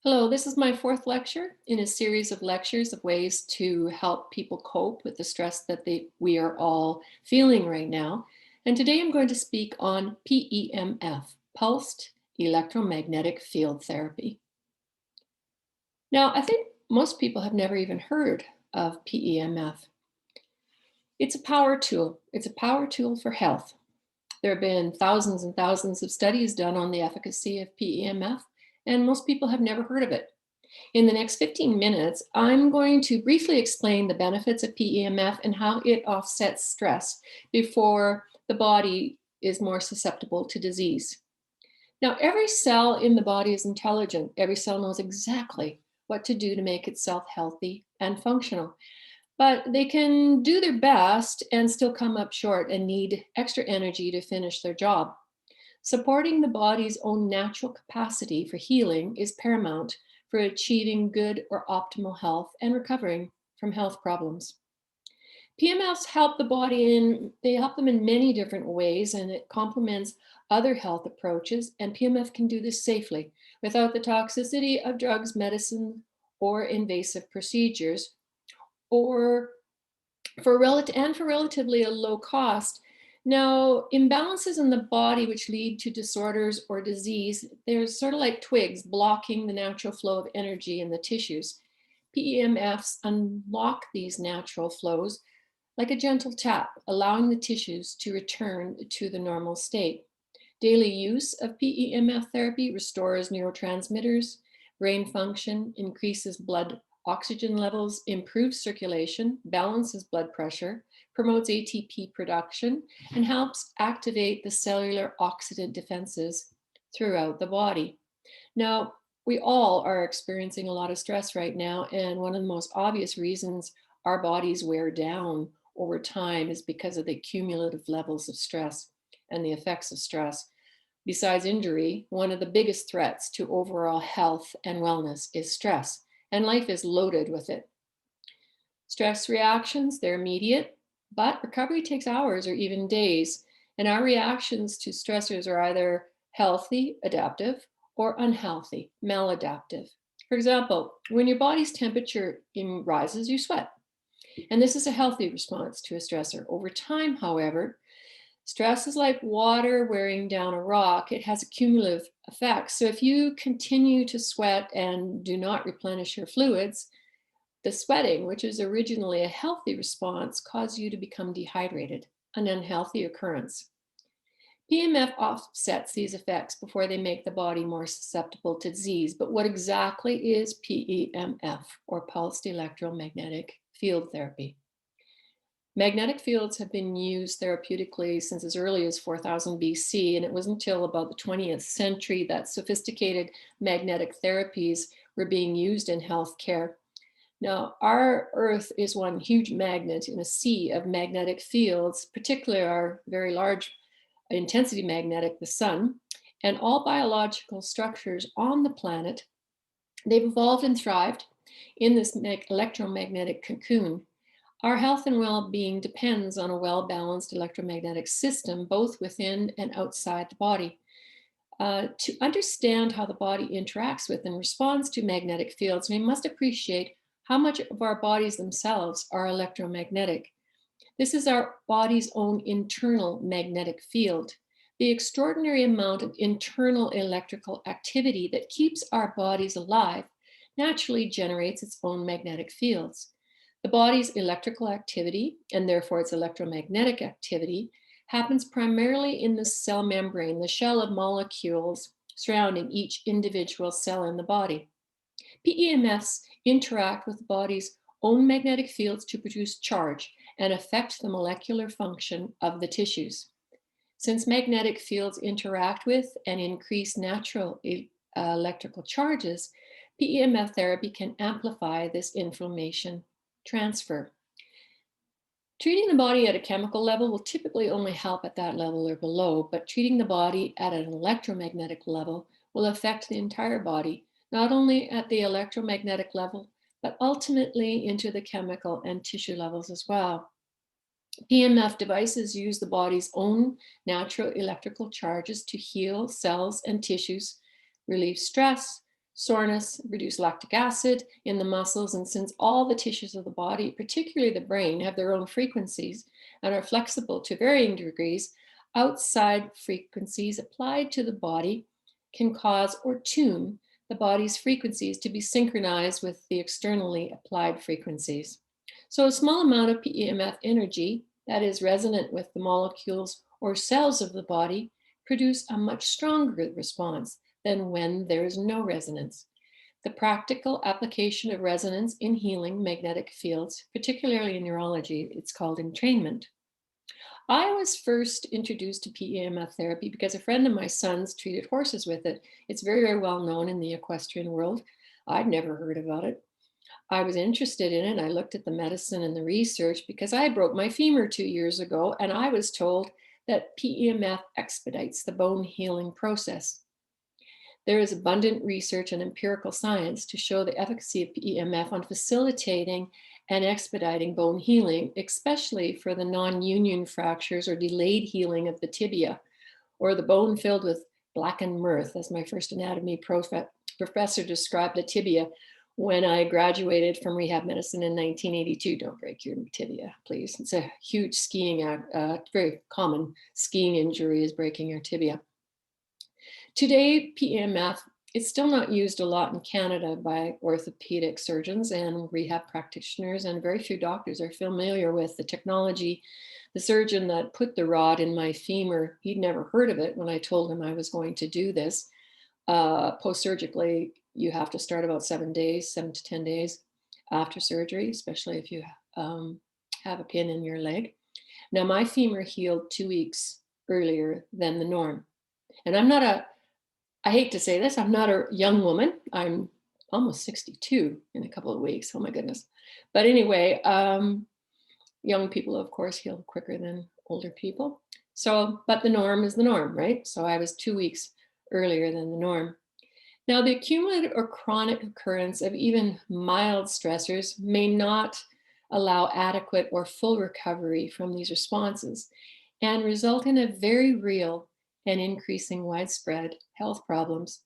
Hello, this is my fourth lecture in a series of lectures of ways to help people cope with the stress that we are all feeling right now. And today I'm going to speak on PEMF, pulsed electromagnetic field therapy. Now, I think most people have never even heard of PEMF. It's a power tool. It's a power tool for health. There have been thousands and thousands of studies done on the efficacy of PEMF, and most people have never heard of it. In the next 15 minutes, I'm going to briefly explain the benefits of PEMF and how it offsets stress before the body is more susceptible to disease. Now, every cell in the body is intelligent. Every cell knows exactly what to do to make itself healthy and functional. But they can do their best and still come up short and need extra energy to finish their job. Supporting the body's own natural capacity for healing is paramount for achieving good or optimal health and recovering from health problems. PMFs help the body they help them in many different ways, and it complements other health approaches, and PMF can do this safely without the toxicity of drugs, medicine, or invasive procedures, or for relatively a low cost. Now, imbalances in the body which lead to disorders or disease, they're sort of like twigs blocking the natural flow of energy in the tissues. PEMFs unlock these natural flows like a gentle tap, allowing the tissues to return to the normal state. Daily use of PEMF therapy restores neurotransmitters, brain function, increases blood oxygen levels, improves circulation, balances blood pressure, promotes ATP production, and helps activate the cellular oxidant defenses throughout the body. Now, we all are experiencing a lot of stress right now, and one of the most obvious reasons our bodies wear down over time is because of the cumulative levels of stress and the effects of stress. Besides injury, one of the biggest threats to overall health and wellness is stress, and life is loaded with it. Stress reactions, they're immediate, but recovery takes hours or even days, and our reactions to stressors are either healthy, adaptive, or unhealthy, maladaptive. For example, when your body's temperature rises, you sweat. And this is a healthy response to a stressor. Over time, however, stress is like water wearing down a rock. It has a cumulative effect. So if you continue to sweat and do not replenish your fluids, the sweating, which is originally a healthy response, causes you to become dehydrated, an unhealthy occurrence. PMF offsets these effects before they make the body more susceptible to disease. But what exactly is PEMF, or pulsed electromagnetic field therapy? Magnetic fields have been used therapeutically since as early as 4000 BC, and it wasn't until about the 20th century that sophisticated magnetic therapies were being used in healthcare. Now, our Earth is one huge magnet in a sea of magnetic fields, particularly our very large intensity magnetic, the sun, and all biological structures on the planet. They've evolved and thrived in this electromagnetic cocoon. Our health and well-being depends on a well-balanced electromagnetic system, both within and outside the body. To understand how the body interacts with and responds to magnetic fields, we must appreciate how much of our bodies themselves are electromagnetic. This is our body's own internal magnetic field, the extraordinary amount of internal electrical activity that keeps our bodies alive naturally generates its own magnetic fields. The body's electrical activity, and therefore its electromagnetic activity, happens primarily in the cell membrane, the shell of molecules surrounding each individual cell in the body. PEMFs interact with the body's own magnetic fields to produce charge and affect the molecular function of the tissues. Since magnetic fields interact with and increase natural electrical charges, PEMF therapy can amplify this information transfer. Treating the body at a chemical level will typically only help at that level or below, but treating the body at an electromagnetic level will affect the entire body, not only at the electromagnetic level, but ultimately into the chemical and tissue levels as well. PMF devices use the body's own natural electrical charges to heal cells and tissues, relieve stress, soreness, reduce lactic acid in the muscles. And since all the tissues of the body, particularly the brain, have their own frequencies and are flexible to varying degrees, outside frequencies applied to the body can cause or tune the body's frequencies to be synchronized with the externally applied frequencies. So a small amount of PEMF energy that is resonant with the molecules or cells of the body produce a much stronger response than when there is no resonance. The practical application of resonance in healing magnetic fields, particularly in neurology, it's called entrainment. I was first introduced to PEMF therapy because a friend of my son's treated horses with it. It's very, very well known in the equestrian world. I'd never heard about it. I was interested in it. I looked at the medicine and the research because I broke my femur 2 years ago, and I was told that PEMF expedites the bone healing process. There is abundant research and empirical science to show the efficacy of PEMF on facilitating and expediting bone healing, especially for the non-union fractures or delayed healing of the tibia, or the bone filled with blackened mirth, as my first anatomy professor described the tibia when I graduated from rehab medicine in 1982. Don't break your tibia, please. It's a huge very common skiing injury is breaking your tibia. Today, PEMF is still not used a lot in Canada by orthopedic surgeons and rehab practitioners, and very few doctors are familiar with the technology. The surgeon that put the rod in my femur, he'd never heard of it when I told him I was going to do this. Post-surgically, you have to start about 7 to 10 days after surgery, especially if you have a pin in your leg. Now, my femur healed 2 weeks earlier than the norm. And I hate to say this, I'm not a young woman. I'm almost 62 in a couple of weeks. Oh my goodness. But anyway, young people, of course, heal quicker than older people. So, but the norm is the norm, right? So I was 2 weeks earlier than the norm. Now, the accumulated or chronic occurrence of even mild stressors may not allow adequate or full recovery from these responses and result in a very real and increasing widespread health problems.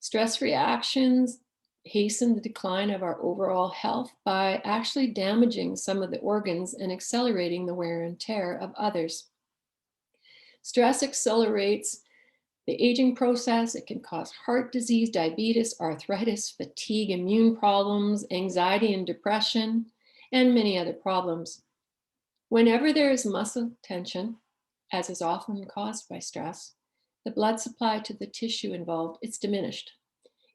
Stress reactions hasten the decline of our overall health by actually damaging some of the organs and accelerating the wear and tear of others. Stress accelerates the aging process. It can cause heart disease, diabetes, arthritis, fatigue, immune problems, anxiety and depression, and many other problems. Whenever there is muscle tension, as is often caused by stress, the blood supply to the tissue involved, it's diminished.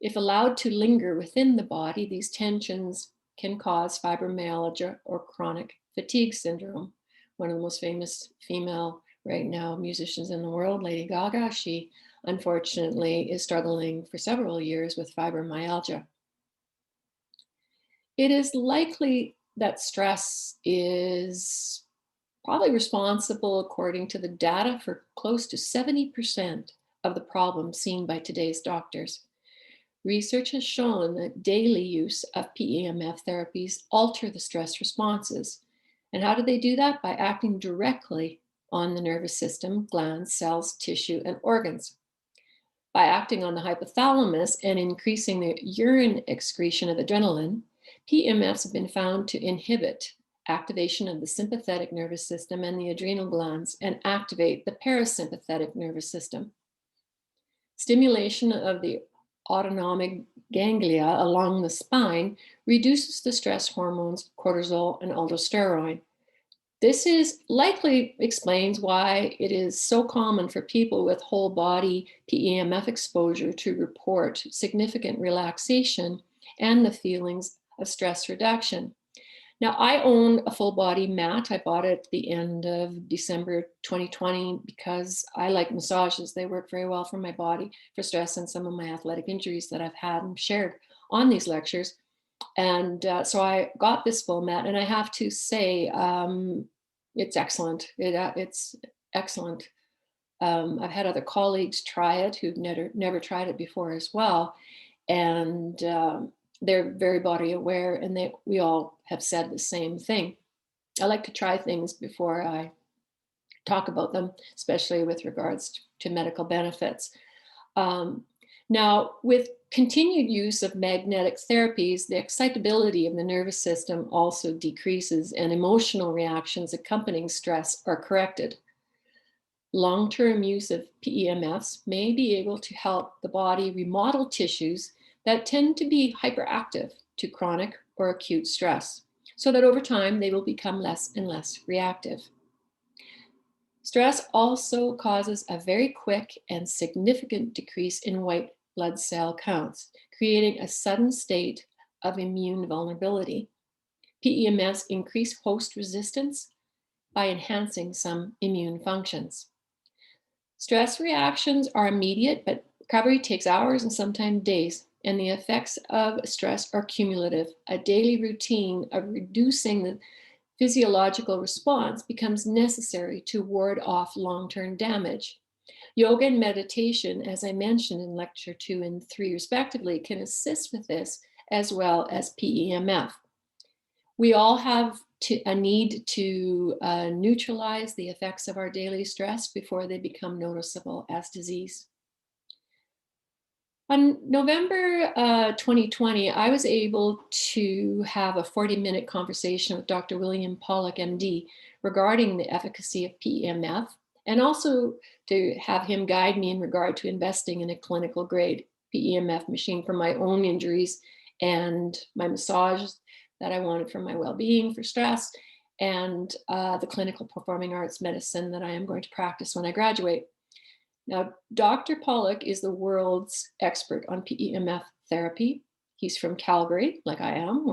If allowed to linger within the body, these tensions can cause fibromyalgia or chronic fatigue syndrome. One of the most famous female right now musicians in the world, Lady Gaga, she unfortunately is struggling for several years with fibromyalgia. It is likely that stress is probably responsible, according to the data, for close to 70% of the problems seen by today's doctors. Research has shown that daily use of PEMF therapies alter the stress responses. And how do they do that? By acting directly on the nervous system, glands, cells, tissue, and organs. By acting on the hypothalamus and increasing the urine excretion of adrenaline, PEMFs have been found to inhibit activation of the sympathetic nervous system and the adrenal glands and activate the parasympathetic nervous system. Stimulation of the autonomic ganglia along the spine reduces the stress hormones cortisol and aldosterone. This is likely explains why it is so common for people with whole body PEMF exposure to report significant relaxation and the feelings of stress reduction. Now, I own a full body mat. I bought it at the end of December 2020 because I like massages. They work very well for my body, for stress, and some of my athletic injuries that I've had and shared on these lectures. And so I got this full mat, and I have to say, it's excellent. It's excellent. I've had other colleagues try it who've never tried it before as well. And they're very body aware, and we all have said the same thing. I like to try things before I talk about them, especially with regards to medical benefits. Now, with continued use of magnetic therapies, the excitability of the nervous system also decreases and emotional reactions accompanying stress are corrected. Long-term use of PEMFs may be able to help the body remodel tissues that tend to be hyperactive to chronic or acute stress, so that over time they will become less and less reactive. Stress also causes a very quick and significant decrease in white blood cell counts, creating a sudden state of immune vulnerability. PEMFs increase host resistance by enhancing some immune functions. Stress reactions are immediate, but recovery takes hours and sometimes days, and the effects of stress are cumulative. A daily routine of reducing the physiological response becomes necessary to ward off long-term damage. Yoga and meditation, as I mentioned in lecture 2 and 3 respectively, can assist with this as well as PEMF. We all have a need to neutralize the effects of our daily stress before they become noticeable as disease. On November 2020, I was able to have a 40-minute conversation with Dr. William Pollock, MD, regarding the efficacy of PEMF, and also to have him guide me in regard to investing in a clinical grade PEMF machine for my own injuries and my massage that I wanted for my well-being, for stress, and the clinical performing arts medicine that I am going to practice when I graduate. Now, Dr. Pollock is the world's expert on PEMF therapy. He's from Calgary, like I am,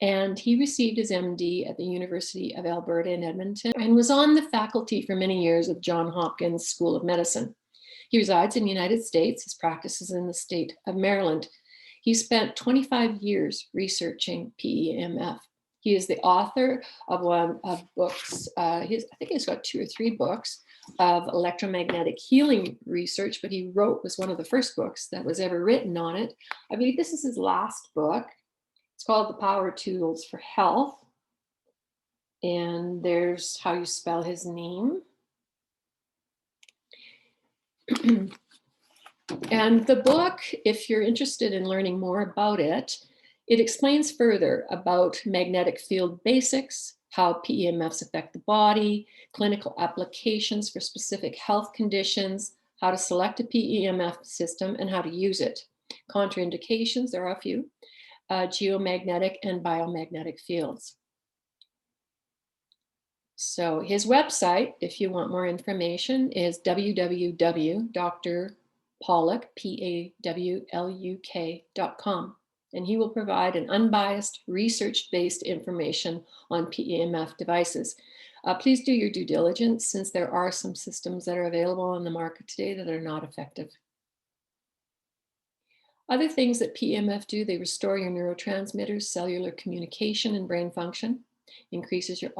and he received his MD at the University of Alberta in Edmonton and was on the faculty for many years at Johns Hopkins School of Medicine. He resides in the United States. His practice is in the state of Maryland. He spent 25 years researching PEMF. He is the author of one of books. I think he's got 2 or 3 books of electromagnetic healing research, but he was one of the first books that was ever written on it. I believe this is his last book. It's called The Power Tools for Health. And there's how you spell his name. And the book, if you're interested in learning more about it, it explains further about magnetic field basics, how PEMFs affect the body, clinical applications for specific health conditions, how to select a PEMF system, and how to use it. Contraindications, there are a few, geomagnetic and biomagnetic fields. So his website, if you want more information, is www.drpawluk.com. And he will provide an unbiased, research-based information on PEMF devices. Please do your due diligence, since there are some systems that are available on the market today that are not effective. Other things that PEMF do, they restore your neurotransmitters, cellular communication, and brain function, increases your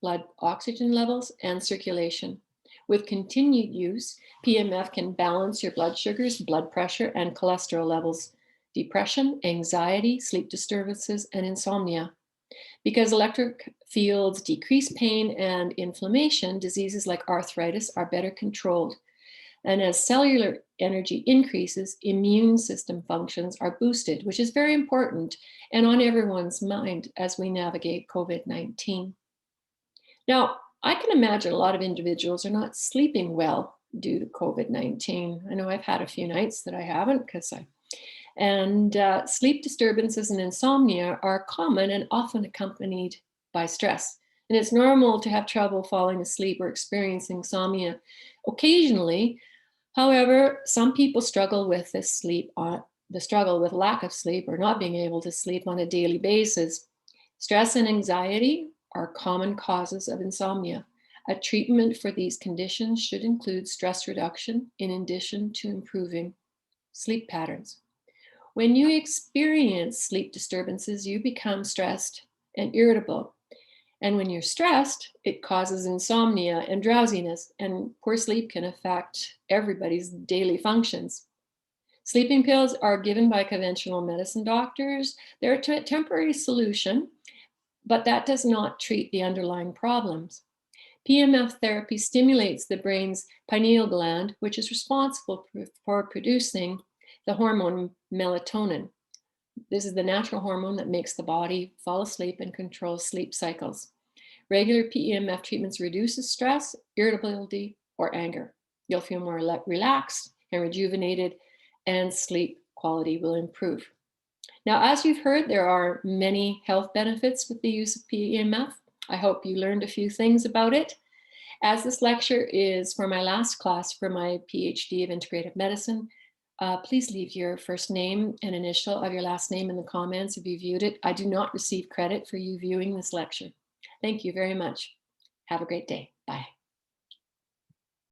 blood oxygen levels and circulation. With continued use, PEMF can balance your blood sugars, blood pressure, and cholesterol levels, depression, anxiety, sleep disturbances, and insomnia. Because electric fields decrease pain and inflammation, diseases like arthritis are better controlled. And as cellular energy increases, immune system functions are boosted, which is very important and on everyone's mind as we navigate COVID-19. Now, I can imagine a lot of individuals are not sleeping well due to COVID-19. I know I've had a few nights that I haven't sleep disturbances and insomnia are common and often accompanied by stress. And it's normal to have trouble falling asleep or experiencing insomnia occasionally. However, some people struggle with the struggle with lack of sleep or not being able to sleep on a daily basis. Stress and anxiety are common causes of insomnia. A treatment for these conditions should include stress reduction in addition to improving sleep patterns. When you experience sleep disturbances, you become stressed and irritable. And when you're stressed, it causes insomnia and drowsiness, and poor sleep can affect everybody's daily functions. Sleeping pills are given by conventional medicine doctors. They're a temporary solution, but that does not treat the underlying problems. PEMF therapy stimulates the brain's pineal gland, which is responsible for producing the hormone melatonin. This is the natural hormone that makes the body fall asleep and controls sleep cycles. Regular PEMF treatments reduces stress, irritability, or anger. You'll feel more relaxed and rejuvenated, and sleep quality will improve. Now, as you've heard, there are many health benefits with the use of PEMF. I hope you learned a few things about it. As this lecture is for my last class for my PhD of Integrative Medicine, please leave your first name and initial of your last name in the comments if you viewed it. I do not receive credit for you viewing this lecture. Thank you very much. Have a great day. Bye.